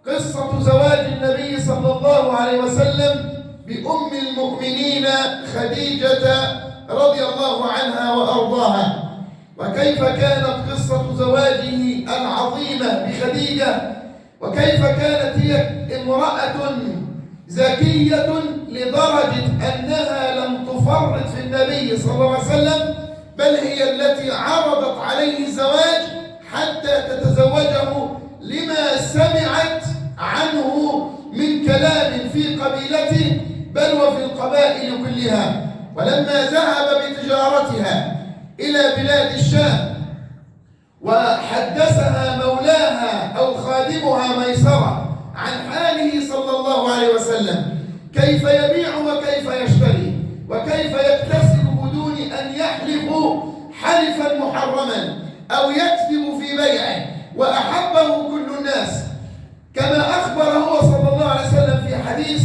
قصة زواج النبي صلى الله عليه وسلم بأم المؤمنين خديجة رضي الله عنها وأرضاها، وكيف كانت قصة زواجه العظيمة بخديجة، وكيف كانت هي امرأة ذكية لدرجة أنها لم تفرط في النبي صلى الله عليه وسلم، بل هي التي عرضت عليه الزواج حتى تتزوجه لما سمعت عنه من كلام في قبيلته بل وفي القبائل كلها. ولما ذهب بتجارتها إلى بلاد الشام وحدثها مولاها أو خادمها ميسرة عن حاله صلى الله عليه وسلم، كيف يبيع وكيف يشتري وكيف يكتسب بدون أن يحلف حلفا محرما أو يكذب في بيعه، وأحبه كل الناس كما أخبر هو صلى الله عليه وسلم في حديث: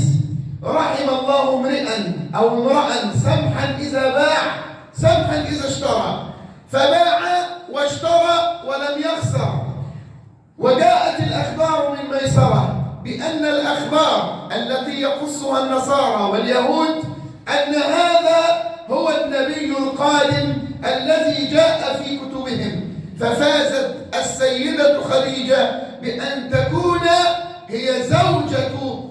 رحم الله امرئا أو امرأ سمحا إذا باع سمحا إذا اشترى، فباع واشترى ولم يخسر. وجاءت الأخبار من ميسرة بأن الأخبار التي يقصها النصارى واليهود أن هذا هو النبي القادم الذي جاء في كتبهم، ففازت السيدة خديجة بأن تكون هي زوجة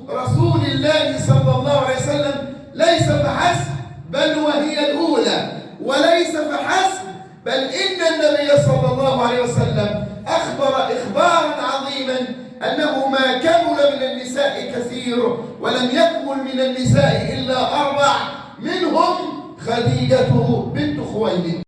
رسول الله صلى الله عليه وسلم، ليس فحسب بل وهي الأولى، وليس فحسب بل إن النبي صلى الله عليه وسلم أخبر إخبارا عظيما أنه ما كمل من النساء كثير، ولم يكمل من النساء إلا 4، منهم خديجة بنت خويلد.